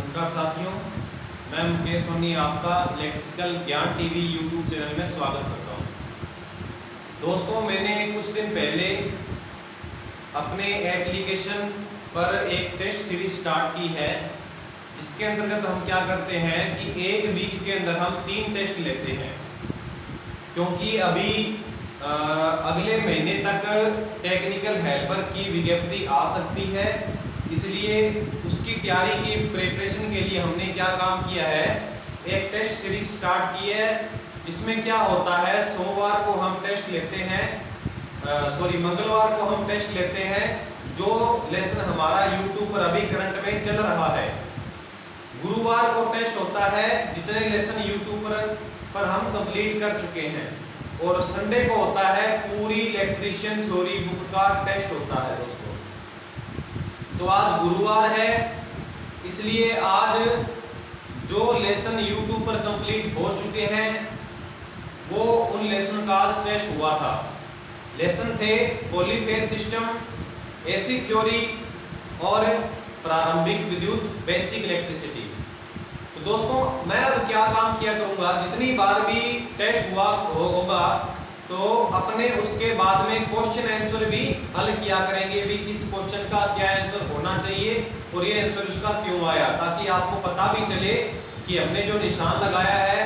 नमस्कार साथियों, मैं मुकेश सोनी आपका इलेक्ट्रिकल ज्ञान टीवी यूट्यूब चैनल में स्वागत करता हूं। दोस्तों, मैंने कुछ दिन पहले अपने एप्लीकेशन पर एक टेस्ट सीरीज स्टार्ट की है, जिसके अंतर्गत हम क्या करते हैं कि एक वीक के अंदर हम 3 टेस्ट लेते हैं, क्योंकि अभी अगले महीने तक टेक्निकल हेल्पर की विज्ञप्ति आ सकती है। इसलिए उसकी तैयारी की प्रिपरेशन के लिए हमने क्या काम किया है, एक टेस्ट सीरीज स्टार्ट की है। इसमें क्या होता है, सोमवार को हम टेस्ट लेते हैं, मंगलवार को हम टेस्ट लेते हैं जो लेसन हमारा यूट्यूब पर अभी करंट में चल रहा है। गुरुवार को टेस्ट होता है जितने लेसन यूट्यूब पर हम कंप्लीट कर चुके हैं, और संडे को होता है पूरी इलेक्ट्रीशियन थ्योरी बुक का टेस्ट होता है। दोस्तों, तो आज गुरुवार है, इसलिए आज जो लेसन यूट्यूब पर कंप्लीट हो चुके हैं वो उन लेसन का आज टेस्ट हुआ था। लेसन थे पॉलीफेज सिस्टम, एसी थ्योरी और प्रारंभिक विद्युत बेसिक इलेक्ट्रिसिटी। तो दोस्तों, मैं अब क्या काम किया करूंगा, जितनी बार भी टेस्ट हुआ होगा तो अपने उसके बाद में क्वेश्चन आंसर भी हल किया करेंगे भी किस क्वेश्चन का क्या आंसर होना चाहिए और ये आंसर उसका क्यों आया, ताकि आपको पता भी चले कि हमने जो निशान लगाया है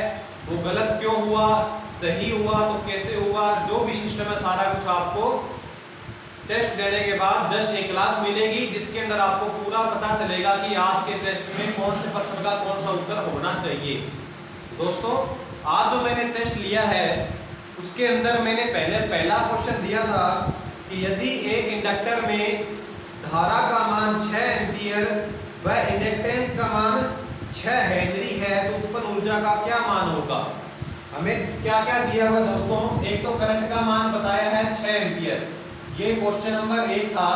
वो गलत क्यों हुआ, सही हुआ तो कैसे हुआ। जो भी सिस्टम है सारा कुछ आपको टेस्ट देने के बाद जस्ट एक क्लास मिलेगी, जिसके अंदर आपको पूरा पता चलेगा कि आज के टेस्ट में कौन से प्रश्न का कौन सा उत्तर होना चाहिए। दोस्तों, आज जो मैंने टेस्ट लिया है उसके अंदर मैंने पहला क्वेश्चन दिया था कि यदि एक इंडक्टर में धारा का मान 6 एम्पियर व इंडक्टेंस का मान 6 हेनरी है तो उत्पन्न ऊर्जा का क्या मान होगा। हमें क्या क्या दिया हुआ दोस्तों, एक तो करंट का मान बताया है 6 एम्पियर, ये क्वेश्चन नंबर 1 था,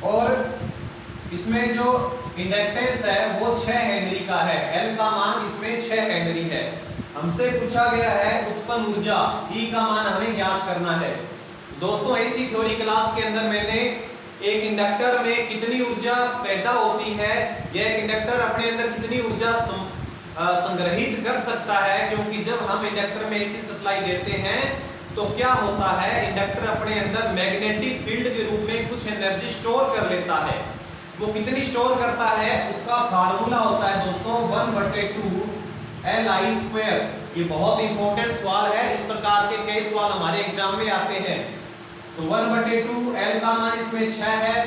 और इसमें जो इंडक्टेंस है वो 6 हेनरी का है, एल का मान इसमें 6 हेनरी है। हमसे पूछा गया है उत्पन्न ऊर्जा, ई का मान हमें ज्ञात करना है। दोस्तों, एसी थ्योरी क्लास के अंदर मैंने एक इंडक्टर में कितनी ऊर्जा पैदा होती है, यह इंडक्टर अपने अंदर कितनी ऊर्जा संग्रहित कर सकता है, क्योंकि जब हम इंडक्टर में एसी सप्लाई देते हैं तो क्या होता है, इंडक्टर अपने अंदर मैग्नेटिक फील्ड के रूप में कुछ एनर्जी स्टोर कर लेता है। वो कितनी स्टोर करता है उसका फार्मूला होता है दोस्तों 1/2 Li²। ये बहुत इंपॉर्टेंट सवाल है, इस प्रकार के कई सवाल हमारे एग्जाम में आते हैं। तो 1/2 L का मान इसमें 6 है,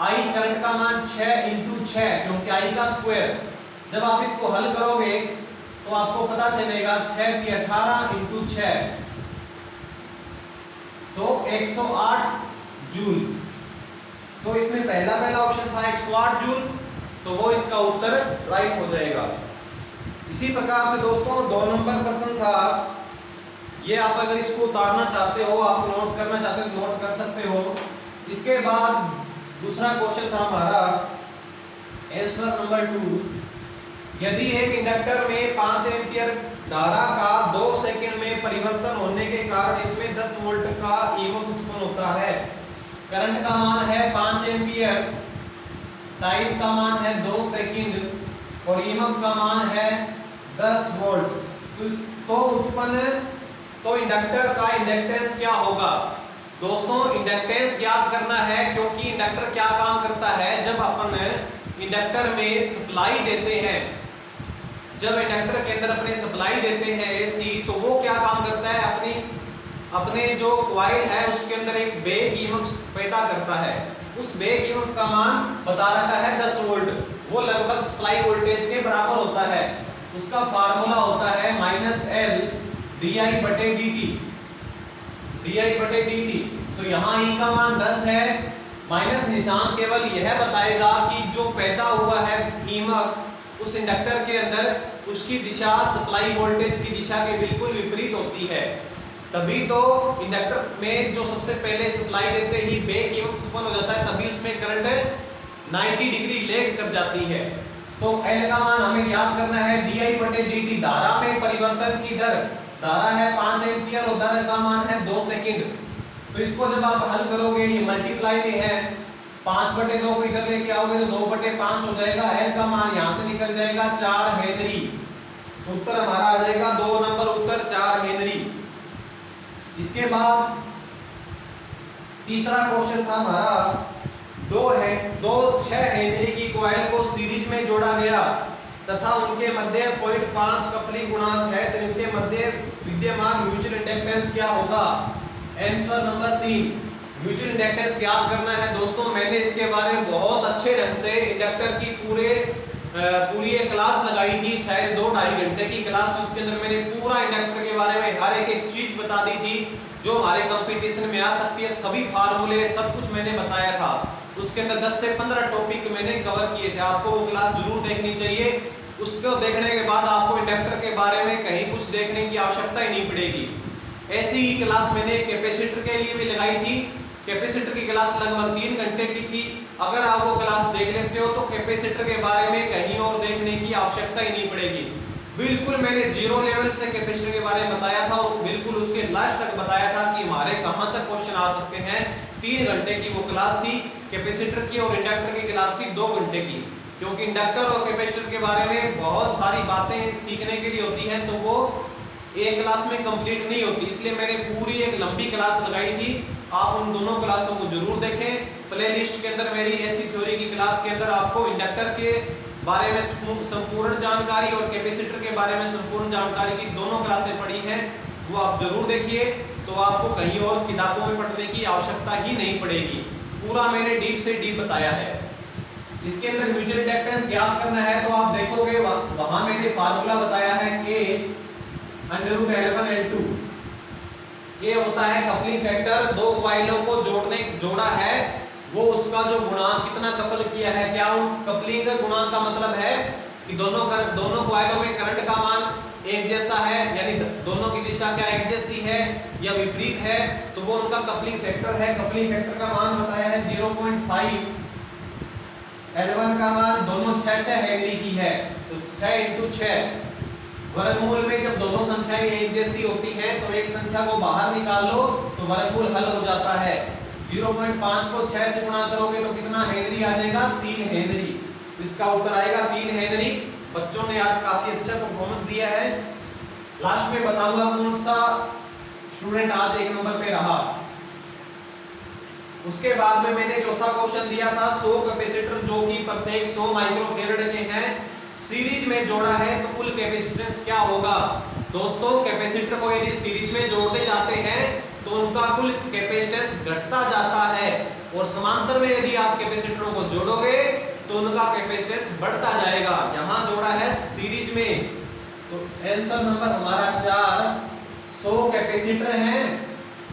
I करंट का मान 6 × 6, क्योंकि I का स्क्वायर। जब आप इसको हल करोगे तो आपको पता चलेगा 6 × 18 × 6 तो 108 जूल। तो इसमें पहला ऑप्शन था 108 जूल, तो वो इसका उत्तर राइट हो जाएगा। इसी प्रकार से दोस्तों 2 नंबर प्रश्न था, ये आप अगर इसको उतारना चाहते हो, आप नोट करना चाहते हो तो नोट कर सकते हो। इसके बाद दूसरा क्वेश्चन था हमारा आंसर नंबर 2, यदि एक इंडक्टर में 5 एम्पियर धारा का 2 सेकंड में परिवर्तन होने के कारण इसमें 10 वोल्ट का ईएमएफ उत्पन्न होता है, करंट का मान है 5 एम्पियर, टाइम का मान है 2 सेकंड और ईएमएफ का मान है 10 वोल्ट, तो इंडक्टर का इंडक्टेंस क्या होगा। दोस्तों, इंडक्टेंस ज्ञात करना है, क्योंकि इंडक्टर क्या काम करता है, जब अपन इंडक्टर में सप्लाई देते हैं, जब इंडक्टर के अंदर अपने सप्लाई देते हैं एसी, तो वो क्या काम करता है, अपने जो कॉइल है उसके अंदर एक बैक ईएमएफ पैदा करता है। उस बैक ईएमएफ का मान बता रखा है 10 वोल्ट, वो लगभग सप्लाई वोल्टेज के बराबर होता है। उसका फार्मूला होता है -L di/dt। तो यहाँ E का मान 10 है, माइनस निशान केवल यह बताएगा कि जो पैदा हुआ है ईएमएफ उस इंडक्टर के अंदर, उसकी दिशा सप्लाई वोल्टेज की दिशा के बिल्कुल विपरीत होती है। तभी तो इंडक्टर में जो सबसे पहले सप्लाई देते ही बैक ईएमएफ उत्पन्न हो जाता है, तभी उसमें करंट 90 डिग्री लेग कर जाती है। तो L का मान हमें याद करना है di/dt, धारा में परिवर्तन की दर, धारा है 5 एम्पियर और दर का मान है 2 सेकंड। तो इसको जब आप हल करोगे, ये मल्टीप्लाई में है 5/2 को इधर लेके आओगे तो 2/5 हो जाएगा। एल का मान यहां से निकल जाएगा 4 हेनरी। उत्तर हमारा आ जाएगा 2 नंबर उत्तर 4 हेनरी। इसके बाद तीसरा क्वेश्चन था हमारा 6 हेनरी की कॉइल को सीरीज में जोड़ा गया तथा उनके मध्य 0.5 कपलिंग गुणांक है, तो इनके मध्य विद्यमान म्यूचुअल इंडक्टेंस क्या होगा? आंसर नंबर 3 म्यूचुअल इंडक्टेंस ज्ञात करना है। दोस्तों मैंने इसके बारे में बहुत अच्छे ढंग से इंडक्टर की पूरी एक क्लास लगाई थी, शायद 2-2.5 घंटे की क्लास थी। उसके अंदर मैंने पूरा इंडक्टर के बारे में हर एक चीज बता दी थी जो हमारे कंपटीशन में आ सकती है। सभी फार्मूले सब कुछ मैंने बताया था। उसके अंदर 10 से 15 टॉपिक मैंने कवर किए थे। आपको वो क्लास जरूर देखनी चाहिए। उसको देखने के बाद आपको इंडक्टर के बारे में कहीं कुछ देखने की आवश्यकता ही नहीं पड़ेगी। ऐसी ही क्लास मैंने कैपेसिटर के लिए भी लगाई थी। कैपेसिटर की क्लास लगभग 3 घंटे की थी। अगर आप वो क्लास देख लेते हो तो कैपेसिटर के बारे में कहीं और देखने की आवश्यकता ही नहीं पड़ेगी। बिल्कुल मैंने जीरो लेवल से कैपेसिटर के बारे में बताया था और बिल्कुल उसके लास्ट तक बताया था कि हमारे कहां तक क्वेश्चन आ सकते हैं। 3 घंटे की वो क्लास थी कैपेसिटर की, और इंडक्टर की क्लास थी 2 घंटे की। क्योंकि इंडक्टर और कैपेसिटर के बारे में बहुत सारी बातें सीखने के लिए होती हैं, तो वो एक क्लास में कंप्लीट नहीं होती, इसलिए मैंने पूरी एक लंबी क्लास लगाई थी। आप उन दोनों क्लासों को जरूर देखें। प्लेलिस्ट के अंदर मेरी ऐसी थ्योरी की क्लास के अंदर आपको इंडक्टर के बारे में संपूर्ण जानकारी और कैपेसिटर के बारे में संपूर्ण जानकारी की दोनों क्लासें पढ़ी हैं, वो आप जरूर देखिए। तो आपको कहीं और किताबों में पढ़ने की आवश्यकता ही नहीं पड़ेगी। पूरा मैंने डीप से डीप बताया है। इसके अंदर म्यूचुअल इंडक्टेंस ज्ञात करना है तो आप देखोगे वहां मैंने फार्मूला बताया है K√L1L2। ये होता है कपलिंग फैक्टर। 2 कॉइलों को जोड़ा है, वो उसका जो गुणांक कितना कपल किया है। क्या कपलिंग गुणांक का मतलब है कि दोनों कॉइलों में करंट का मान एक जैसा है, यानी दोनों की दिशा क्या एक जैसी है या विपरीत है, तो वो उनका कपलिंग फैक्टर है। कपलिंग फैक्टर का मान बताया है 0.5। L1 का मान दोनों 6 हेनरी की है, तो 6 × 6 वर्गमूल में जब दोनों संख्याएं एक जैसी होती हैं तो एक संख्या को बाहर निकाल लो तो वर्गमूल हल हो जाता है। 0.5 को 6 से गुणा करोगे तो कितना हेनरी आ जाएगा? 3 हेनरी। तो इसका उत्तर आएगा 3 हेनरी। बच्चों ने आज काफी अच्छा परफॉर्मेंस दिया है। लास्ट में बताऊंगा कौन सा स्टूडेंट आज 1 नंबर पे रहा। उसके बाद में मैंने चौथा क्वेश्चन दिया था 100 कैपेसिटर जो कि प्रत्येक 100 माइक्रोफेरेड के हैं, सीरीज में जोड़ा है तो कुल कैपेसिटेंस क्या होगा? दोस्तों कैपेसिटर को यदि सीरीज में जोड़ते जाते हैं तो उनका कुल कैपेसिटेंस घटता जाता है, और समांतर में यदि आप कैपेसिटरों को जोड़ोगे तो उनका कैपेसिटेंस बढ़ता जाएगा। यहां जोड़ा है सीरीज में, तो आंसर नंबर हमारा 4। 100 कैपेसिटर हैं,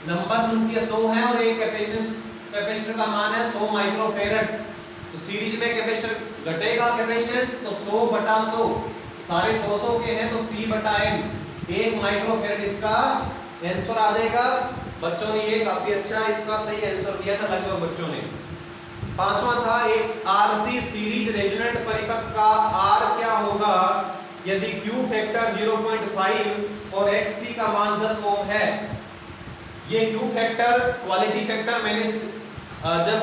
नंबर उनके 100 है और एक कैपेसिटर का मान है 100 माइक्रोफेरेड। तो सीरीज में कैपेसिटर घटेगा कैपेसिटेंस तो 100/100, सारे 100 के हैं तो C/N 1 माइक्रोफेरेड इसका आंसर आ जाएगा। बच्चों ने ये काफी अच्छा इसका सही आंसर दिया था लगभग बच्चों ने। पांचवा था एक RC सीरीज रेजोनेंट परिपथ का R क्या होगा यदि Q फैक्टर 0.5 और XC का मान 10 ओम है। ये Q फैक्टर क्वालिटी फैक्टर मैंने जब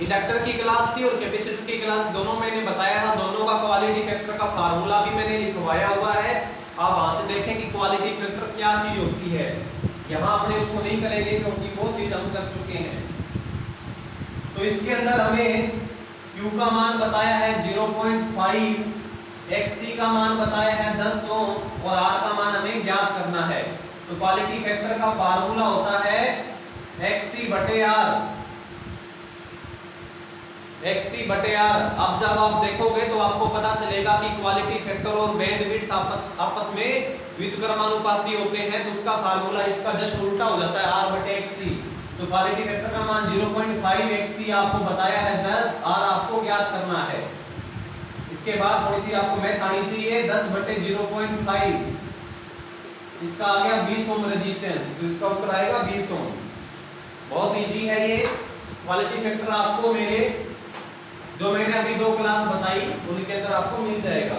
इंडक्टर की क्लास थी और कैपेसिटर की क्लास दोनों मैंने बताया था। दोनों का क्वालिटी फैक्टर का फार्मूला भी मैंने लिखवाया हुआ है, आप वहां से देखें कि क्वालिटी फैक्टर क्या चीज होती है। यहाँ अपने उसको नहीं करेंगे क्योंकि वो चीज हम कर चुके हैं। तो इसके अंदर हमें Q का मान बताया है 0.5, XC का मान बताया है 10 ओम और R का मान हमें ज्ञात करना है। तो क्वालिटी फैक्टर का फार्मूला होता है XC/R। XC/R। अब जब आप देखोगे तो आपको पता चलेगा कि क्वालिटी फैक्टर और बैंडविड्थ आपस में व्युत्क्रमानुपाती होते हैं, तो उसका फार्मूला इसका जस्ट उल्टा हो जाता है R/XC। तो क्वालिटी फैक्टर का मान 0.5, XC आपको बताया है 10, R आपको ज्ञात करना है। इसके बाद थोड़ी सी आपको मैथ आनी चाहिए। 10/0.5 इसका आ गया 20 ओम रेजिस्टेंस, तो इसका उत्तर आएगा 20 ओम। बहुत इजी है ये क्वालिटी फैक्टर। आपको जो मैंने अभी 2 क्लास बताई उनके अंदर आपको मिल जाएगा।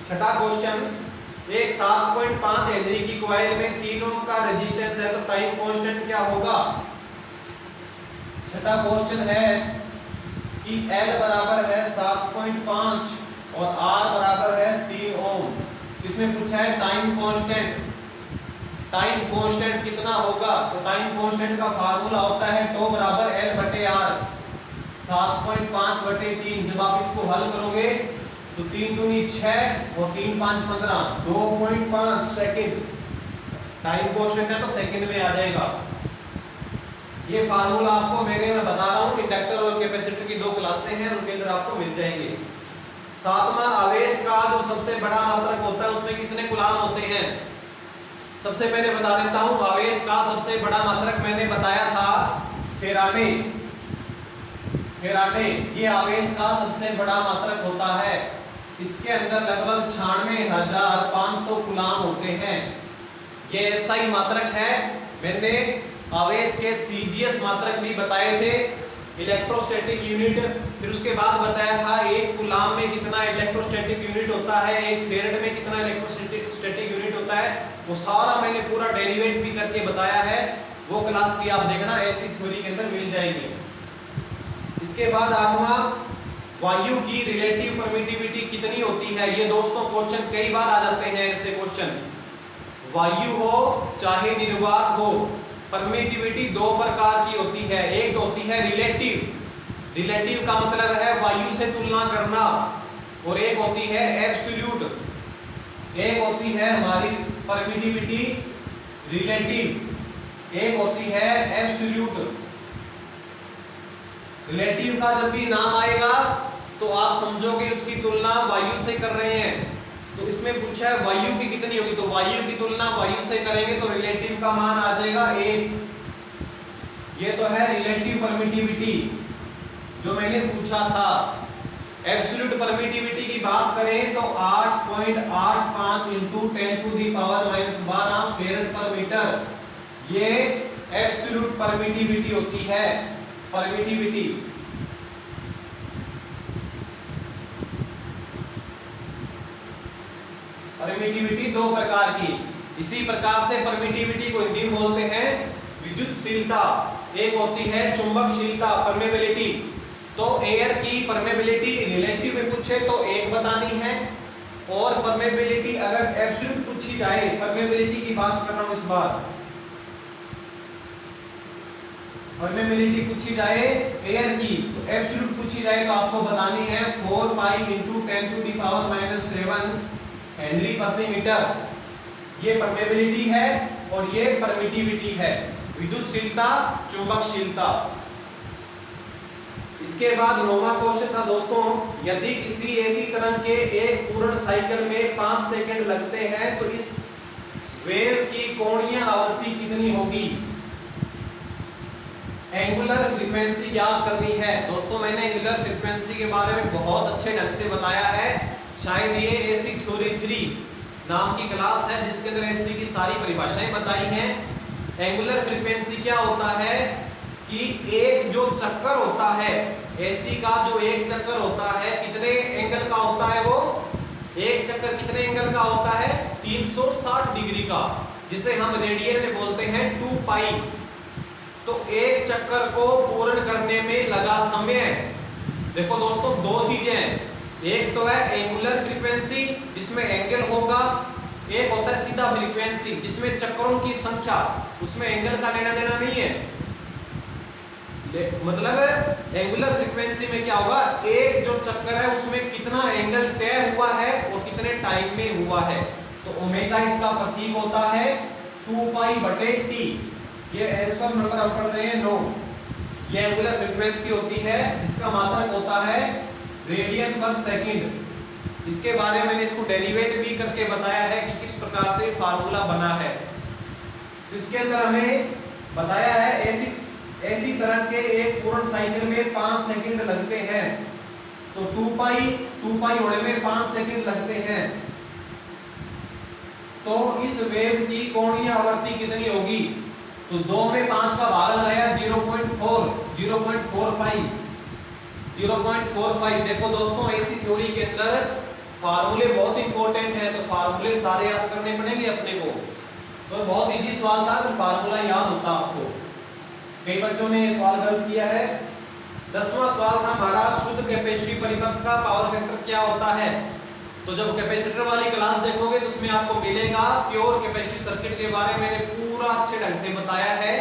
छठा क्वेश्चन, एक 7.5 हेनरी की कॉइल में 3 ओम का रेजिस्टेंस है तो टाइम कांस्टेंट क्या होगा? छठा क्वेश्चन है कि L बराबर है 7.5 और R बराबर है 3 ओम। इसमें पूछा है टाइम कांस्टेंट। टाइम कांस्टेंट कितना होगा? तो टाइम कांस्टेंट का फार्मूला होता है τ बराबर L बटे R, 7.5 बटे 3। जब आप इसको हल करोगे तो 3 दूनी 6 और 3 5 15, 2.5 सेकंड। टाइम कांस्टेंट है तो सेकंड में आ जाएगा। ये फार्मूला आपको मैं बता रहा हूँ, इंडक्टर और कैपेसिटर की 2 क्लासें हैं, उनके अंदर आपको मिल जाएंगे। सातवां, आवेश का जो सबसे बड़ा मात्रक होता है उसमें कितने कूलाम होते हैं? सबसे पहले बता देता हूं, आवेश का सबसे बड़ा मात्रक मैंने बताया था फेराडे। फेराडे ये आवेश का सबसे बड़ा मात्रक होता है। इसके अंदर लगभग 96,500 कूलाम होते हैं। ये एसआई मात्रक है। मैंने आवेश के सीजीएस मात्रक भी बताए थे, इलेक्ट्रोस्टैटिक यूनिट। फिर उसके बाद बताया था एक कूलाम में कितना इलेक्ट्रोस्टैटिक यूनिट होता है, एक फेरेड में कितना इलेक्ट्रोस्टैटिक यूनिट होता है। वो सारा मैंने पूरा डेरिवेट भी करके बताया है, वो क्लास भी आप देखना, ऐसी थ्योरी के अंदर मिल जाएगी। इसके बाद आठवां, वायु की रिलेटिव परमिटिविटी कितनी होती है? ये दोस्तों क्वेश्चन कई बार आ जाते हैं ऐसे क्वेश्चन। वायु हो चाहे निर्वात हो, परमिटिविटी 2 प्रकार की होती है। एक होती है रिलेटिव। रिलेटिव का मतलब है वायु से तुलना करना, और एक होती है एब्सोल्यूट। एक होती है हमारी परमिटिविटी रिलेटिव, एक होती है एब्सोल्यूट। रिलेटिव का जब भी नाम आएगा तो आप समझोगे उसकी तुलना वायु से कर रहे हैं। तो इसमें पूछा है वायु की कितनी होगी, तो वायु की तुलना वायु से करेंगे तो रिलेटिव का मान आ जाएगा 1। ये तो है रिलेटिव परमिटिविटी जो मैंने पूछा था। एब्सोल्यूट परमिटिविटी की बात करें तो 8.85 × 10⁻⁻12 फेरेड पर मीटर। ये एब्सोल्यूट परमिटिविटी होती है। परमिटिविटी परमिटिविटी 2 प्रकार की। इसी प्रकार से परमिटिविटी को हिंदी में बोलते हैं विद्युतशीलता। एक होती है चुंबकशीलता, परमेबिलिटी। तो एयर की परमेबिलिटी रिलेटिव में पूछे तो 1 बतानी है, और परमेबिलिटी अगर एब्सोल्यूट पूछी जाए, परमेबिलिटी की बात कर रहा हूं इस बार, परमेबिलिटी पूछी जाए एयर की, तो एब्सोल्यूट पूछी जाए तो आपको बतानी है 4 पाई × 10⁻⁷ हेनरी प्रति मीटर। ये परमेबिलिटी है और ये परमिटिविटी है, विद्युतशीलता, चुंबकशीलता। इसके बाद 9वां क्वेश्चन था दोस्तों, यदि किसी ऐसी तरंग के एक पूर्ण साइकिल में 5 सेकंड लगते हैं तो इस वेव की कोणीय आवृत्ति कितनी होगी? एंगुलर फ्रीक्वेंसी याद करनी है दोस्तों। मैंने एंगुलर फ्रीक्वेंसी के बारे में बहुत अच्छे ढंग से बताया है। शायद ये ऐसी थ्योरी 3 नाम की क्लास है जिसके अंदर ऐसी की सारी परिभाषाएं बताई हैं। एंगुलर फ्रीक्वेंसी क्या होता है कि एक जो चक्कर होता है, एसी का जो एक चक्कर होता है, कितने एंगल का होता है? वो एक चक्कर कितने एंगल का होता है? 360 डिग्री का, जिसे हम रेडियन में बोलते हैं 2 पाई। तो एक चक्कर को पूर्ण करने में लगा समय, देखो दोस्तों 2 चीजें, एक तो है एंगुलर फ्रीक्वेंसी जिसमें एंगल होगा, एक होता है सीधा फ्रीक्वेंसी जिसमें चक्रों की संख्या, उसमें एंगल का लेना देना नहीं है। मतलब एंगुलर फ्रीक्वेंसी में क्या होगा, एक जो चक्कर है उसमें कितना एंगल तय हुआ है और कितने टाइम में हुआ है। तो ओमेगा इसका प्रतीक होता है 2 पाई बटे टी। ये आंसर नंबर हम पढ़ रहे हैं 9। ये एंगुलर फ्रीक्वेंसी होती है जिसका मात्रक होता है रेडियन पर सेकंड। इसके बारे में मैंने इसको डेरिवेट भी करके बताया है कि किस प्रकार से फार्मूला बना है। इसके अंदर हमें बताया है ऐसी तरंग के एक पूर्ण साइकिल में 5 सेकंड लगते हैं, तो 2 पाई होने में 5 सेकंड लगते हैं। तो इस वेव की कोणीय आवृत्ति कितनी होगी? तो 2 में 5 का भाग लगाया 0.4 पाई, 0.45। देखो दोस्तों ऐसी थ्योरी के अंदर फार्मूले बहुत इंपॉर्टेंट है, तो फार्मूले सारे याद करने पड़ेंगे अपने को। तो बहुत इजी सवाल था, तो फार्मूला याद होता आपको। कई बच्चों ने ये सवाल गलत किया है। 10वां सवाल था हमारा, शुद्ध कैपेसिटिव परिपथ का पावर फैक्टर क्या होता है। तो जब कैपेसिटर वाली क्लास देखोगे तो उसमें आपको मिलेगा प्योर कैपेसिटिव सर्किट के बारे में मैंने पूरा अच्छे ढंग से बताया है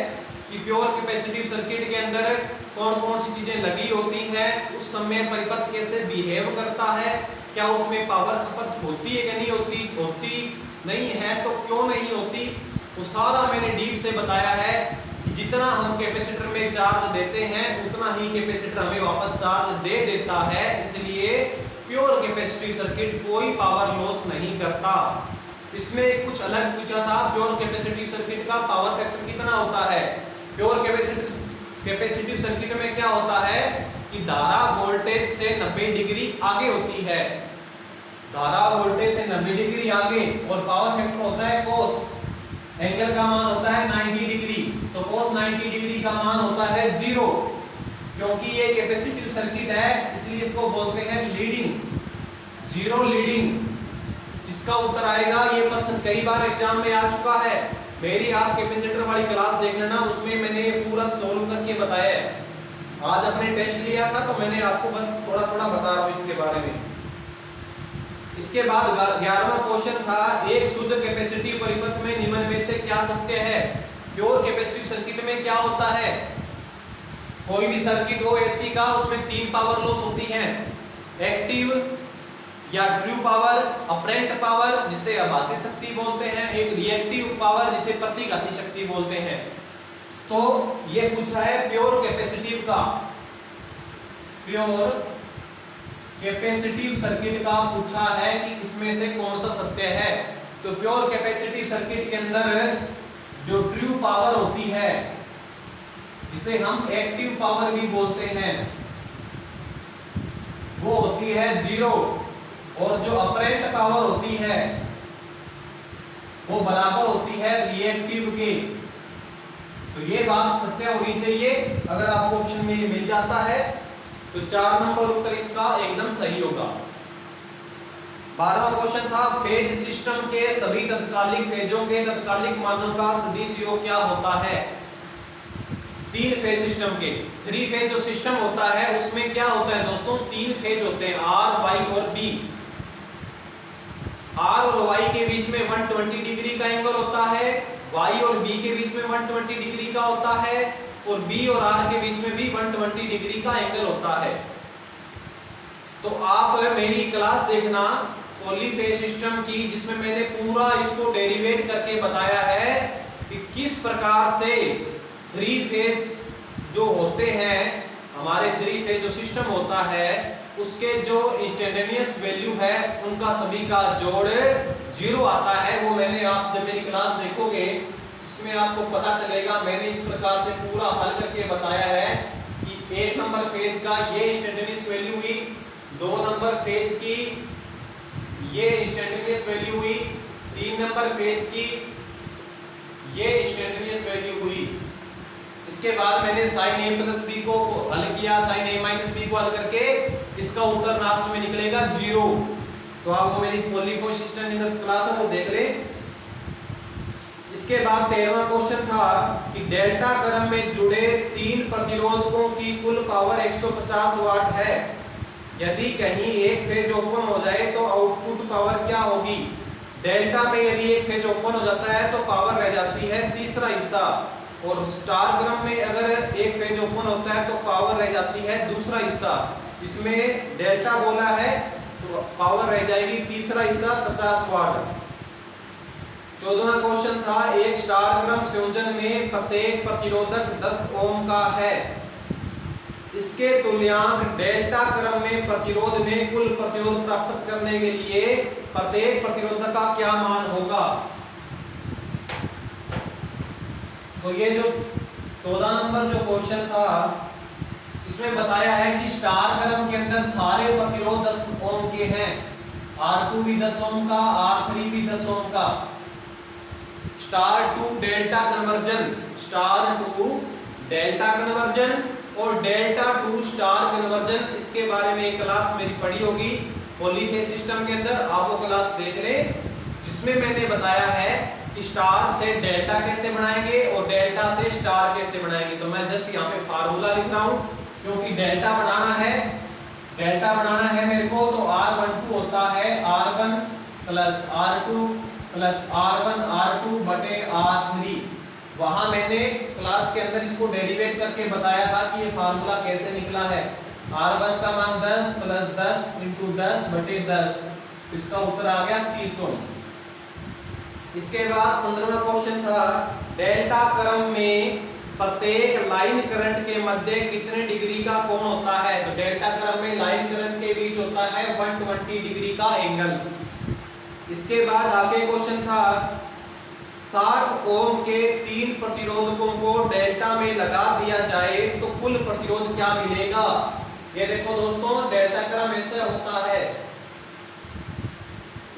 कि प्योर कैपेसिटिव सर्किट के अंदर कौन कौन सी चीजें लगी होती हैं, उस समय परिपथ कैसे बिहेव करता है, क्या उसमें पावर खपत होती है कि नहीं होती नहीं है तो क्यों नहीं होती, वो सारा मैंने डीप से बताया है कि जितना हम कैपेसिटर में चार्ज देते हैं उतना ही कैपेसिटर हमें वापस चार्ज दे देता है। इसलिए प्योर कैपेसिटिव सर्किट कोई पावर लॉस नहीं करता। इसमें कुछ अलग पूछा था, प्योर कैपेसिटिव सर्किट का पावर फैक्टर कितना होता है। प्योर कैपेसिटिव सर्किट में क्या होता है कि धारा वोल्टेज से 90 डिग्री आगे होती है, धारा वोल्टेज से 90 डिग्री आगे, और पावर फैक्टर होता है cos, एंगल का मान होता है 90 डिग्री, तो cos 90 डिग्री का मान होता है 0। क्योंकि ये कैपेसिटिव सर्किट है इसलिए इसको बोलते हैं लीडिंग, 0 लीडिंग। इसका उत्तर आएगा, ये प्रश्न कई बार एग्जाम में आ चुका है, मेरी आप कैपेसिटर वाली क्लास देख लेना, उसमें मैंने ये पूरा सोल्व करके बताया है। आज अपने टेस्ट लिया था तो मैंने आपको बस थोड़ा थोड़ा बता रहा हूँ इसके बारे में। इसके बाद 11वां क्वेश्चन था, एक शुद्ध कैपेसिटिव परिपथ में निम्न में से क्या सत्य है। प्योर कैपेसिटिव सर्किट में क्या होता है, कोई भी सर्किट हो एसी का, उसमें 3 पावर लॉस होती हैं, एक्टिव या ट्रू पावर, अपरेंट पावर जिसे आभासी शक्ति बोलते हैं, एक रिएक्टिव पावर जिसे प्रतिघाती शक्ति बोलते हैं। तो ये पूछा है प्योर कैपेसिटिव का, प्योर कैपेसिटिव सर्किट का पूछा है कि इसमें से कौन सा सत्य है। तो प्योर कैपेसिटिव सर्किट के अंदर जो ट्रू पावर होती है जिसे हम एक्टिव पावर भी बोलते हैं वो होती है 0, और जो अपरेंट पावर होती है वो बराबर होती है रिएक्टिव के। तो ये बात सत्य होनी चाहिए। अगर आपको ऑप्शन में ये मिल जाता है तो 4 नंबर उत्तर इसका एकदम सही होगा। 12वां क्वेश्चन था, फेज सिस्टम के सभी तत्कालिक फेजों के तत्कालिक मानों का सदिश योग क्या होता है। 3 फेज सिस्टम के 3 फेज जो सिस्टम होता है उसमें क्या होता है दोस्तों, 3 फेज होते हैं, आर, वाई और बी। आर और वाई के बीच में 120 डिग्री का एंगल होता है, वाई और बी के बीच में 120 डिग्री का होता है, और बी और आर के बीच में भी 120 डिग्री का एंगल होता है। तो आप मेरी क्लास देखना पॉलीफेज सिस्टम की, जिसमें मैंने पूरा इसको डेरिवेट करके बताया है कि किस प्रकार से 3 फेज जो होते हैं, हमारे 3 फेज जो सिस्टम होता है उसके जो इंस्टेंटेनियस वैल्यू है उनका सभी का जोड़ 0 आता है। वो मैंने, आप जब मेरी क्लास देखोगे इसमें आपको पता चलेगा, मैंने इस प्रकार से पूरा हल करके बताया है कि 1 नंबर फेज का ये इंस्टेंटेनियस वैल्यू हुई, 2 नंबर फेज की ये इंस्टेंटेनियस वैल्यू हुई, 3 नंबर फेज की ये इंस्टेंटेनियस वैल्यू हुई। इसके बाद मैंने साइन a प्लस b को हल किया, साइन a माइनस b को हल करके इसका उत्तर लास्ट में निकलेगा 0। तो आप वो मेरी पॉलीफेज सिस्टम की क्लास है वो देख लें। इसके बाद 13वां क्वेश्चन था कि डेल्टा क्रम में जुड़े 3 प्रतिरोधकों की कुल पावर 150 वाट है। यदि कहीं एक फेज ओपन हो जाए तो आउटपुट पावर क्या होगी। डेल्टा में यदि एक फेज ओपन हो जाता है तो पावर रह जाती है तीसरा हिस्सा, और स्टार क्रम में अगर एक फेज ओपन होता है तो पावर रह जाती है दूसरा हिस्सा। इसमें डेल्टा बोला है तो पावर रह जाएगी तीसरा हिस्सा 50 वाट। 14वां क्वेश्चन था, एक स्टार क्रम संयोजन में प्रत्येक प्रतिरोधक 10 ओम का है, इसके तुल्यांक डेल्टा क्रम में प्रतिरोध में कुल प्रतिरोध प्राप्त करने के लिए प्रत्येक प्रतिरोधक का क्या मान होगा। तो ये जो 14 नंबर जो क्वेश्चन था इसमें बताया है कि स्टार क्रम के अंदर सारे प्रतिरोध 10 ओम के हैं, R2 भी 10 ओम का, R3 भी 10 ओम का। Star to delta conversion, star to delta conversion और डेल्टा टू स्टार कन्वर्जन, इसके बारे में एक क्लास मेरी पढ़ी होगी पॉलीफेज सिस्टम के अंदर, आप वो क्लास देख लें जिसमें मैंने बताया है कि स्टार से डेल्टा कैसे बनाएंगे और डेल्टा से स्टार कैसे बनाएंगे। तो मैं जस्ट यहाँ पे फार्मूला लिख रहा हूं, क्योंकि डेल्टा बनाना है मेरे को। तो R12 होता है R1 plus R2 plus R1 R2 बटे R3। वहां मैंने क्लास के अंदर इसको डेरिवेट करके बताया था कि ये फार्मूला कैसे निकला है। R1 का मान 10 प्लस 10 इंटू 10 बटे 10, इसका उत्तर आ गया 30 ओम। इसके बाद 15वां क्वेश्चन था, डेल्टा क्रम में प्रत्येक लाइन करंट के मध्य कितने डिग्री का कोण होता है। तो डेल्टा क्रम में लाइन करंट के बीच होता है 120 डिग्री का एंगल। इसके बाद आगे क्वेश्चन था, 60 ओम के 3 प्रतिरोधकों को डेल्टा में लगा दिया जाए तो कुल प्रतिरोध क्या मिलेगा। ये देखो दोस्तों, डेल्टा क्रम ऐसे होता है,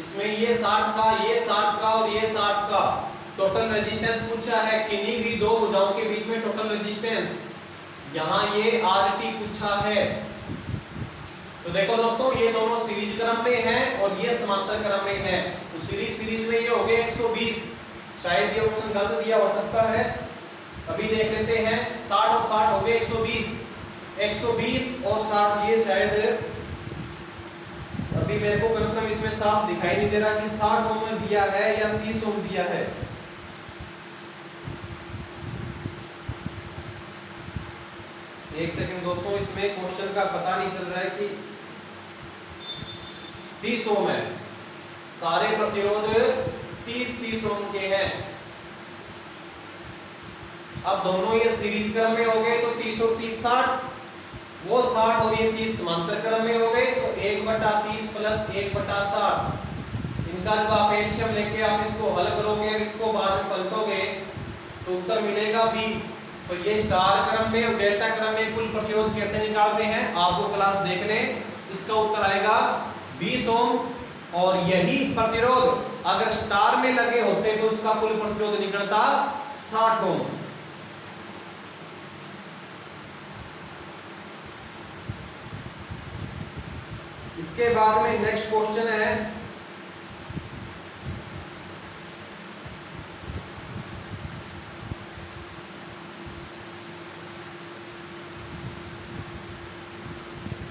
इसमें ये 60 का, ये 60 का और ये 60 का टोटल रेजिस्टेंस पूछा है। किन्हीं भी दो भुजाओं के बीच में टोटल रेजिस्टेंस, यहाँ ये RT पूछा है। तो देखो दोस्तों, ये दोनों सीरीज क्रम में हैं और ये समांतर क्रम में है। तो सीरीज में ये हो गए 120, शायद ये ऑप्शन गलत दिया हो सकता है, अभी देख लेते हैं। 60 और 60 हो गए 120, 120 और 60, ये शायद अभी मेरे को कंफर्म इसमें साफ दिखाई नहीं दे रहा कि 60 ओम में दिया है या 30 ओम दिया है। एक सेकंड दोस्तों, इसमें क्वेश्चन का पता नहीं चल रहा है कि 30 ओम है, सारे प्रतिरोध 30 ओम के हैं। अब दोनों ये सीरीज क्रम में हो गए तो 30 और 30 60, वो 60 और ये 30 समांतर क्रम में हो गए तो 1/30 प्लस 1/60। इनका जब आप एलसीएम लेके आप इसको हल करोगे और इसको बाद में पलटोगे तो उत्तर मिलेगा 20। तो ये स्टार क्रम में और डेल्टा क्रम में कुल प्रतिरोध कैसे निकालते हैं आपको क्लास देख लें। इसका उत्तर आएगा 20 ओम, और यही प्रतिरोध अगर स्टार में लगे होते तो इसका कुल प्रतिरोध निकलता 60 ओम। इसके बाद में नेक्स्ट क्वेश्चन है,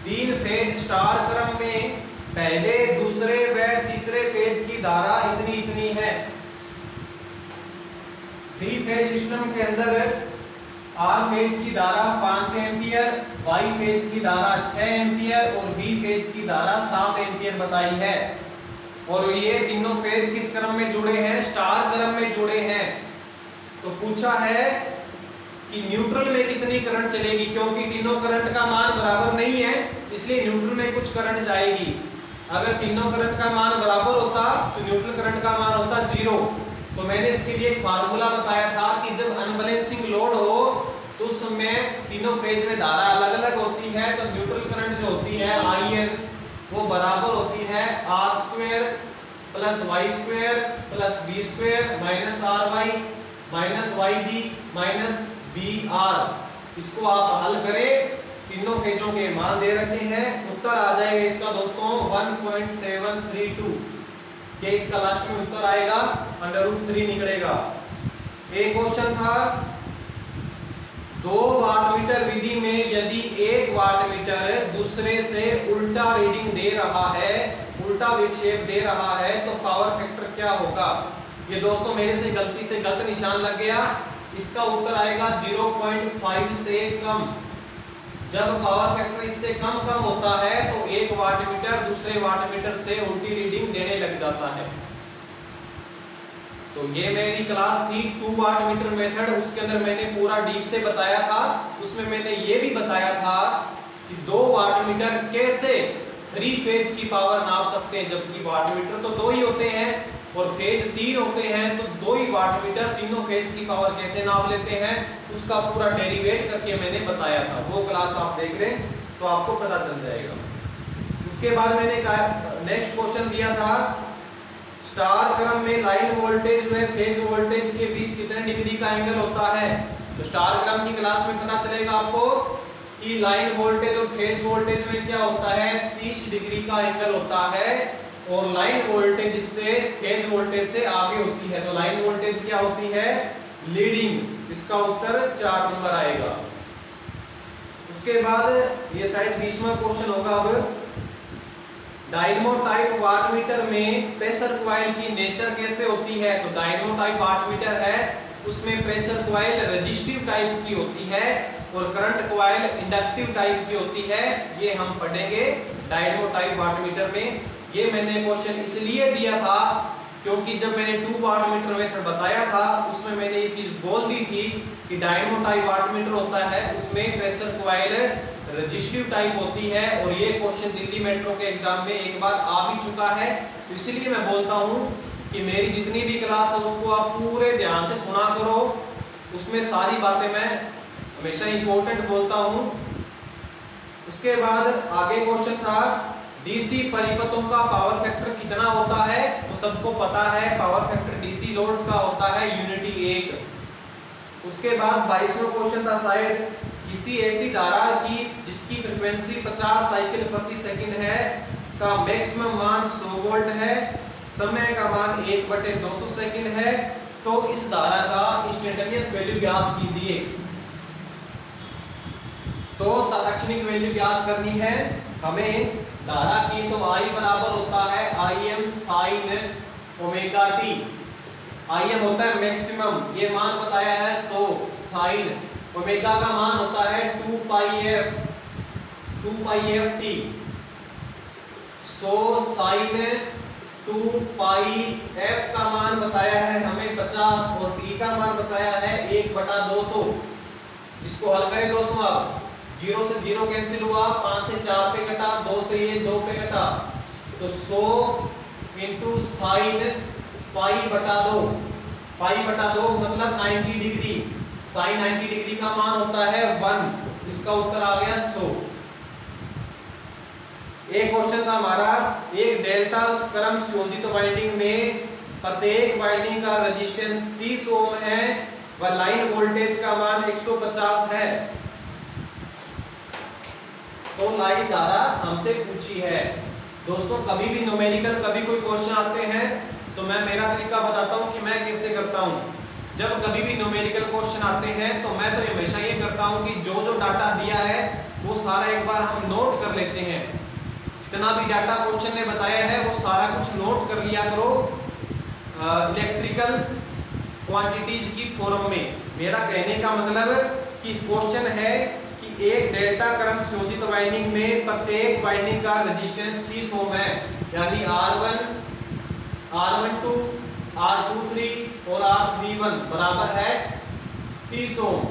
तीन फेज स्टार क्रम में पहले, दूसरे व तीसरे फेज की धारा इतनी है। 3 फेज सिस्टम के अंदर आर फेज की धारा 5 एम्पियर, वाई फेज की धारा 6 एम्पियर और बी फेज की धारा 7 एम्पियर बताई है। और ये तीनों फेज किस क्रम में जुड़े हैं, स्टार क्रम में जुड़े हैं। तो पूछा है कि न्यूट्रल में कितनी करंट चलेगी, क्योंकि तीनों करंट का मान बराबर नहीं है, इसलिए न्यूट्रल में कुछ करंट जाएगी। अगर तीनों करंट का मान बराबर होता तो न्यूट्रल करंट का मान होता 0। तो मैंने इसके लिए एक फार्मूला बताया था कि जब अनबैलेंसिंग लोड हो तो उस समय तीनों फेज में धारा अलग अलग होती है, तो न्यूट्रल करंट जो होती है IN वो बराबर होती है R² plus Y² plus B² minus RY minus YB minus BR। इसको आप हल करें, तीनों फेजों के मान दे रखे हैं, उत्तर आ जाएगा इसका दोस्तों 1.732। ये इसका लास्ट में उत्तर आएगा, √3 निकलेगा। एक क्वेश्चन था, 2 वाटमीटर विधि में यदि एक वाटमीटर दूसरे से उल्टा रीडिंग दे रहा है, उल्टा विक्षेप दे रहा है, तो पावर फैक्टर क्या होगा। ये दोस्तों मेरे से गलती से गलत निशान लग गया, इसका उत्तर आएगा 0.5 से कम। जब पावर फैक्टर इससे कम होता है तो एक वाटमीटर दूसरे वाटमीटर से उल्टी रीडिंग देने लग जाता है। तो ये मेरी क्लास थी 2 वाटमीटर मेथड, उसके अंदर मैंने पूरा डीप से बताया था। उसमें मैंने ये भी बताया था कि 2 वाटमीटर कैसे 3 फेज की पावर नाप सकते हैं, जबकि वाटमीटर तो 2 ही होते हैं और फेज 3 होते हैं, तो 2 ही वाटमीटर तीनों फेज की पावर कैसे नाप लेते हैं, उसका पूरा डेरिवेट करके मैंने बताया था। वो क्लास आप देख लें तो आपको पता चल जाएगा। उसके बाद मैंने नेक्स्ट क्वेश्चन दिया था, स्टार क्रम में लाइन वोल्टेज व फेज वोल्टेज के बीच कितने डिग्री का एंगल होता है। तो स्टार क्रम की क्लास में पता चलेगा आपको कि लाइन वोल्टेज और फेज वोल्टेज में क्या होता है, 30 डिग्री का एंगल होता है। और लाइन वोल्टेज इससे फेज वोल्टेज से आगे होती है। तो लाइन वोल्टेज क्या होती है? लीडिंग। इसका उत्तर 4 नंबर आएगा। उसके बाद ये शायद 20वां क्वेश्चन होगा। अब डायनेमो टाइप वाटमीटर में प्रेशर कॉइल की नेचर कैसे होती है? तो डायनेमो टाइप वाटमीटर है, उसमें प्रेशर कॉइल रेजिस्टिव टाइप की होती है और करंट कॉइल इंडक्टिव टाइप की होती है। ये हम पढ़ेंगे डायनेमो टाइप वाटमीटर में। ये मैंने क्वेश्चन इसलिए दिया था क्योंकि जब मैंने 2 वाटमीटर मेथड बताया था उसमें मैंने ये चीज बोल दी थी कि डायनेमो टाइप वाटमीटर होता है, उसमें प्रेशर कॉइल रेजिस्टिव टाइप होती है। और ये क्वेश्चन दिल्ली मेट्रो के एग्जाम में एक बार आ भी चुका है। तो इसलिए मैं बोलता हूँ कि मेरी जितनी भी क्लास है उसको आप पूरे ध्यान से सुना करो, उसमें सारी बातें मैं हमेशा इंपॉर्टेंट बोलता हूँ। उसके बाद आगे क्वेश्चन था डीसी परिपथों का पावर फैक्टर कितना होता है? तो सबको पता है पावर फैक्टर डीसी लोड्स का होता है यूनिटी 1। उसके बाद 22वां क्वेश्चन था शायद, किसी ऐसी धारा की जिसकी फ्रीक्वेंसी 50 साइकिल प्रति सेकंड है का मैक्सिमम मान 100 वोल्ट है, समय का मान 1/200 सेकंड है, तो इस धारा का इंस्टेंटेनियस वैल्यू ज्ञात कीजिए। तो तात्क्षणिक वैल्यू ज्ञात करनी है हमें धारा की। तो I बराबर होता है Im sin omega t। Im होता है मैक्सिमम, ये मान बताया है 100, साइन ओमेगा का मान होता है 2 पाई f t। 100 साइन 2 पाई f का मान बताया है हमें 50 और t का मान बताया है 1/200। इसको हल करें दोस्तों आप, 0 से 0 कैंसिल हुआ, 5 से 4 पे कटा, 2 से ये 2 पे कटा, तो 100 इंटू साइन पाई/2, पाई/2 मतलब 90 डिग्री, साइन 90 डिग्री का मान होता है 1। इसका उत्तर आ गया 100। एक क्वेश्चन था हमारा, एक डेल्टा क्रम संयोजित वाइंडिंग में प्रत्येक वाइंडिंग का रेजिस्टेंस 30 ओम है व लाइन वोल्टेज का मान 150 है, तो लाइन धारा हमसे पूछी है। दोस्तों कभी भी न्यूमेरिकल कभी कोई क्वेश्चन आते हैं तो मैं मेरा तरीका बताता हूं कि मैं कैसे करता हूं। जब कभी भी न्यूमेरिकल क्वेश्चन आते हैं तो मैं तो हमेशा ये करता हूं कि जो जो डाटा दिया है वो सारा एक बार हम नोट कर लेते हैं। जितना भी डाटा क्वेश्चन ने बताया है वो सारा कुछ नोट कर लिया करो इलेक्ट्रिकल क्वांटिटीज की फॉर्म में। मेरा कहने का मतलब कि क्वेश्चन है कि एक डेल्टा क्रम संयोजित वाइंडिंग में प्रत्येक वाइंडिंग का रेजिस्टेंस 30 ओम है, यानी R1, R12, R23 और R31 बराबर है 30 ओम।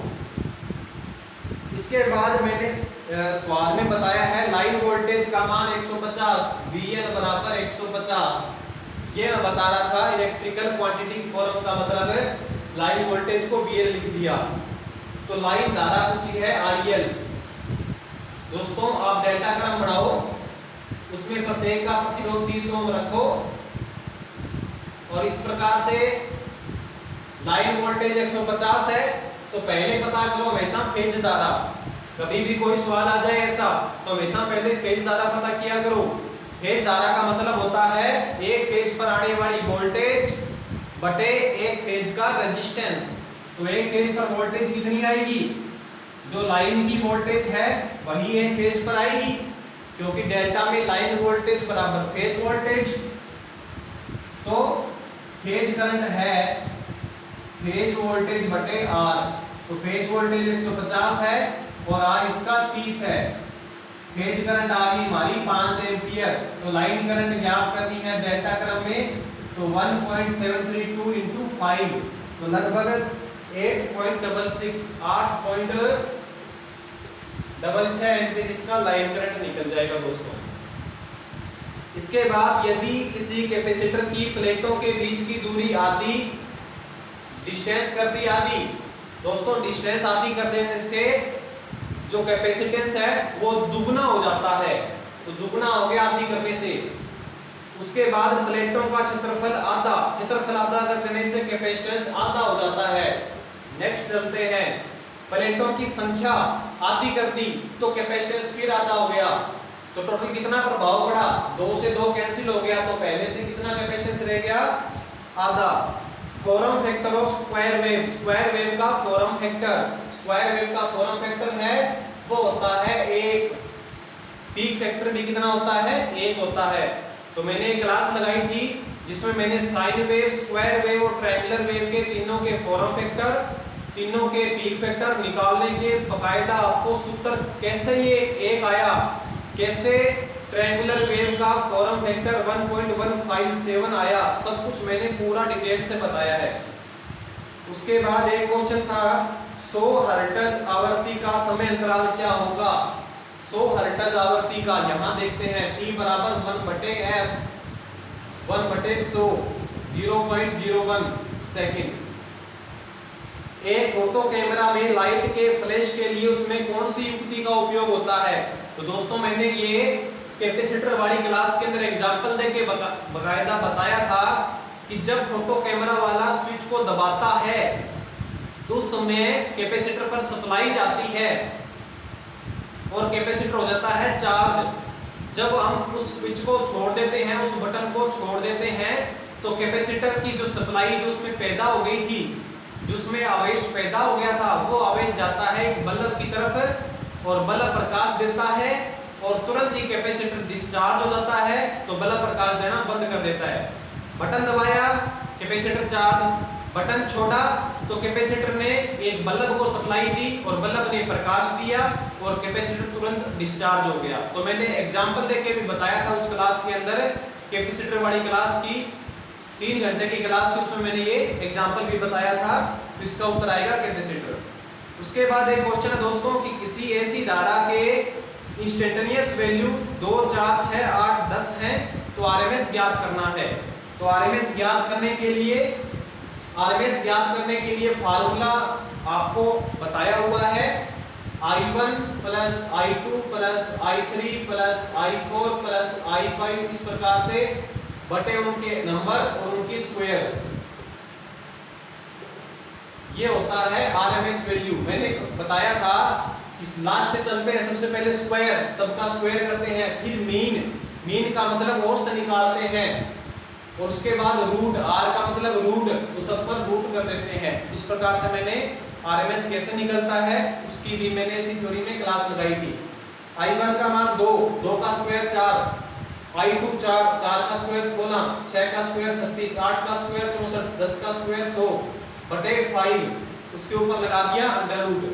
इसके बाद मैंने सवाल में बताया है लाइन वोल्टेज का मान 150, VL बराबर 150। ये मैं बता रहा था इलेक्ट्रिकल क्वांटिटी फॉर्म का मतलब है लाइन वोल्टेज को VL लिख दिया। तो लाइन धारा पूछी है IL। दोस्तों आप डेल्टा क्रम बढ़ाओ, उसमें प्रत्येक का प्रतिरोध 30 ओम रखो और इस प्रकार से लाइन वोल्टेज 150 है तो पहले पता करो हमेशा फेज धारा। कभी भी कोई सवाल आ जाए ऐसा तो हमेशा पहले फेज धारा पता किया करो। फेज धारा का मतलब होता है एक फेज पर आने वाली वोल्टेज बटे एक फेज का रेजिस्टेंस। तो एक फेज पर वोल्टेज कितनी आएगी? जो लाइन की वोल्टेज है वही एक फेज पर आएगी, क्योंकि डेल्टा में लाइन वोल्टेज बराबर फेज वोल्टेज। तो फेज करंट है फेज वोल्टेज बटे R। तो फेज वोल्टेज 150 है और R इसका 30 है। फेज करंट आ गई हमारी 5 एम्पियर। तो लाइन करंट ज्ञात करनी है डेल्टा क्रम में, तो 1.732 इंटू 5 तो लगभग 8.66 एम्पियर इसका लाइन करंट निकल जाएगा दोस्तों। इसके बाद यदि किसी कैपेसिटर की प्लेटों के बीच की दूरी आधी, डिस्टेंस कर दी आधी। दोस्तों डिस्टेंस आधी कर देने से जो कैपेसिटेंस है वो दुगना हो जाता है, तो दुगना हो गया आधी करने से। उसके बाद प्लेटों का क्षेत्रफल आधा कर देने से कैपेसिटेंस आधा हो जाता है। नेक्स्ट चलते हैं, प्लेटों की संख्या आधी कर दी तो कैपेसिटेंस फिर आधा हो गया। तो टोटल कितना प्रभाव बढ़ा, 2 से 2 कैंसिल हो गया, तो पहले से कितना कैपेसिटेंस रह गया, आधा। Form factor of square wave, square wave का फॉरम फैक्टर, स्क्वायर वेव का फॉरम फैक्टर है वो होता है 1, पीक फैक्टर भी कितना होता है, 1 होता है। तो मैंने एक क्लास लगाई थी जिसमें मैंने साइन वेव, स्क्वायर वेव और ट्रायंगुलर वेव के तीनों के फॉरम फैक्टर, तीनों के पीक फैक्टर निकालने के बकायदा आपको सूत्र कैसे ये एक आया, कैसे ट्रायंगुलर वेव का फॉरम फैक्टर 1.157 आया, सब कुछ मैंने पूरा डिटेल से बताया है। उसके बाद एक क्वेश्चन था 100 हर्ट्ज आवृत्ति का समय अंतराल क्या होगा, 100 हर्ट्ज आवृत्ति का, यहां देखते हैं T बराबर 1/f 1/100 0.01 सेकेंड। एक फोटो कैमरा में लाइट के फ्लैश के लिए उसमें कौन सी युक्ति का उपयोग होता है। तो दोस्तों मैंने ये कैपेसिटर वाली क्लास के अंदर एग्जांपल देके बकायदा बताया था कि जब फोटो कैमरा वाला स्विच को दबाता है तो उस समय कैपेसिटर पर सप्लाई जाती है और कैपेसिटर हो जाता है चार्ज। जब हम उस स्विच को छोड़ देते हैं, उस बटन को छोड़ देते हैं, तो कैपेसिटर की जो सप्लाई जो उसमें पैदा हो गई थी, जो उसमें आवेश पैदा हो गया था, वो आवेश जाता है एक बल्ब की तरफ और बल्ब प्रकाश देता है और तुरंत ही कैपेसिटर डिस्चार्ज हो जाता है, तो बल्ब प्रकाश देना बंद कर देता है। बटन दबाया, कैपेसिटर चार्ज, बटन छोड़ा तो कैपेसिटर ने एक बल्ब को सप्लाई दी और बल्ब ने प्रकाश दिया और कैपेसिटर तुरंत डिस्चार्ज हो गया। तो मैंने एग्जांपल देके भी बताया था उस क्लास के अंदर, कैपेसिटर वाली क्लास की 3 घंटे की क्लास थी, उसमें मैंने ये एग्जांपल भी बताया था। तो इसका उत्तर आएगा कैपेसिटर। उसके बाद एक क्वेश्चन है दोस्तों कि किसी ऐसी धारा के इंस्टेंटेनियस वैल्यू 2, 4, 6, 8, 10 है तो आरएमएस ज्ञात करना है। तो आरएमएस ज्ञात करने के लिए फार्मूला आपको बताया हुआ है, I1 plus I2 plus I3 plus I4 plus I5, इस प्रकार से बटे उनके नंबर और उनकी स्क्वायर, ये होता है आरएमएस वैल्यू। मैंने बताया था इस लास्ट से चलते हैं, सबसे पहले स्क्वायर, सबका स्क्वायर करते हैं, फिर मीन का मतलब औसत निकालते हैं और उसके बाद रूट, आर का मतलब रूट, तो सब पर रूट कर देते हैं। इस प्रकार से मैंने आरएमएस कैसे निकलता है उसकी भी मैंने इसी थ्योरी में क्लास लगाई थी। I1 का मान 2, 2 का स्क्वायर 4, I2 4, 4 का स्क्वायर 16, 6 का स्क्वायर 36, 8 का स्क्वायर 64, 10 का स्क्वायर 100 बटे 5, उसके ऊपर लगा दिया अंडर रूट।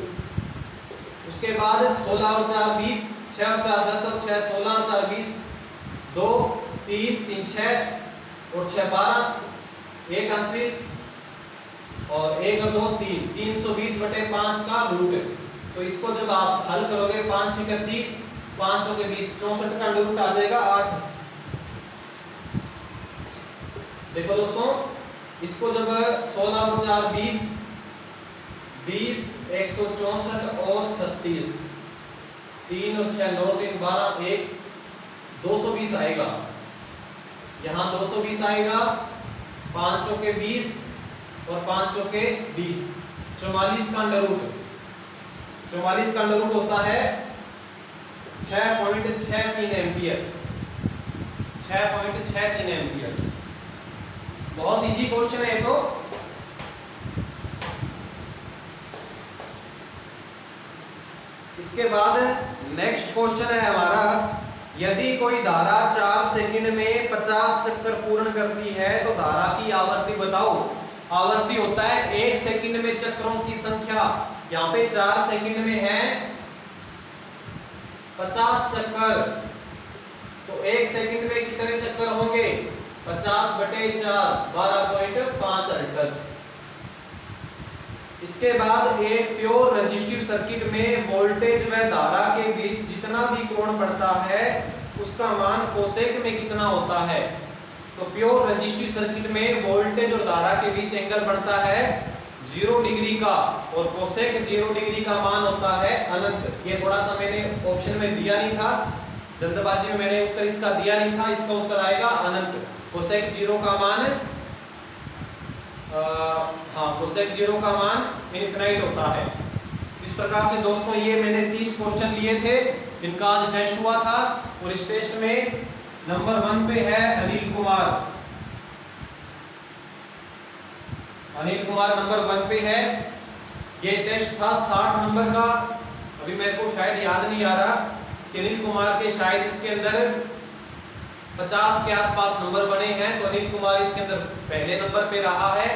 उसके बाद 16 और 4 20, 6 और 4 10 और 6 16 और 4 20, 2 3 3 6 और 6 12, 1 80 और 1 और 2 3, 320 बटे 5 का रूट। तो इसको जब आप हल करोगे 5 6 30, 5 के 20, 64 का रूट आ जाएगा 8। देखो दोस्तों, इसको जब 16 और 4 20, 20 164 और 36, 3 और 6 9 3 12, 1 220 आएगा। यहाँ 220 आएगा, 5 के 20 और 5 के 20, 44 का अंडर रूट, 44 का अंडर रूट होता है 6.63 एम्पियर, 6.63 एम्पियर। बहुत इजी क्वेश्चन है ये तो। इसके बाद नेक्स्ट क्वेश्चन है हमारा, यदि कोई धारा 4 सेकंड में 50 चक्कर पूर्ण करती है तो धारा की आवर्ती बताओ। आवर्ती होता है 1 सेकंड में चक्रों की संख्या, यहाँ पे 4 सेकंड में है 50 चक्कर, तो 1 सेकंड में कितने चक्कर होंगे, 50 बटे 4 12.5 हर्ट्ज। इसके बाद एक प्योर रेजिस्टिव सर्किट में वोल्टेज व धारा के बीच जितना भी कोण बढ़ता है उसका मान कोसेक में कितना होता है। तो प्योर रेजिस्टिव सर्किट में वोल्टेज और धारा के बीच एंगल बढ़ता है 0 डिग्री का और कोसेक 0 डिग्री का मान होता है अनंत। ये थोड़ा सा मैंने ऑप्शन में दिया नहीं था, जल्दबाजी में मैंने उत्तर इसका दिया नहीं था, इसका उत्तर आएगा अनंत। कोसेक 0 का मान कोसेक 0 का मान इनफिनाइट होता है। इस प्रकार से दोस्तों ये मैंने 30 क्वेश्चन लिए थे, इनका आज टेस्ट हुआ था और इस टेस्ट में नंबर 1 पे है अनिल कुमार। अनिल कुमार नंबर 1 पे है। ये टेस्ट था 60 नंबर का। अभी मेरे को शायद याद नहीं आ रहा कि अनिल कुमार के शायद इसके अंदर 50 के आसपास नंबर बने हैं, तो अनिल कुमार इसके अंदर पहले नंबर पे रहा है।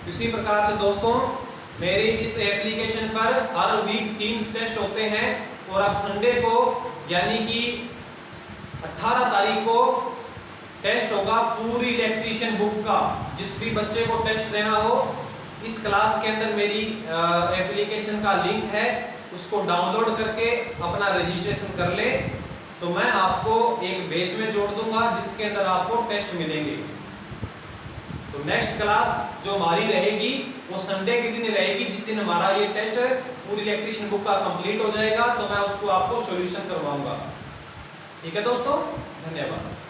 इसी प्रकार से दोस्तों मेरे इस एप्लीकेशन पर हर वीक 3 टेस्ट होते हैं और अब संडे को यानी कि 18 तारीख को टेस्ट होगा पूरी इलेक्ट्रीशियन बुक का। जिस भी बच्चे को टेस्ट देना हो, इस क्लास के अंदर मेरी एप्लीकेशन का लिंक है, उसको डाउनलोड करके अपना रजिस्ट्रेशन कर ले, तो मैं आपको एक बैच में जोड़ दूंगा जिसके अंदर आपको टेस्ट मिलेंगे। तो नेक्स्ट क्लास जो हमारी रहेगी वो संडे के दिन रहेगी, जिस दिन हमारा ये टेस्ट पूरी इलेक्ट्रीशियन बुक का कंप्लीट हो जाएगा, तो मैं उसको आपको सॉल्यूशन करवाऊंगा। ठीक है दोस्तों, धन्यवाद।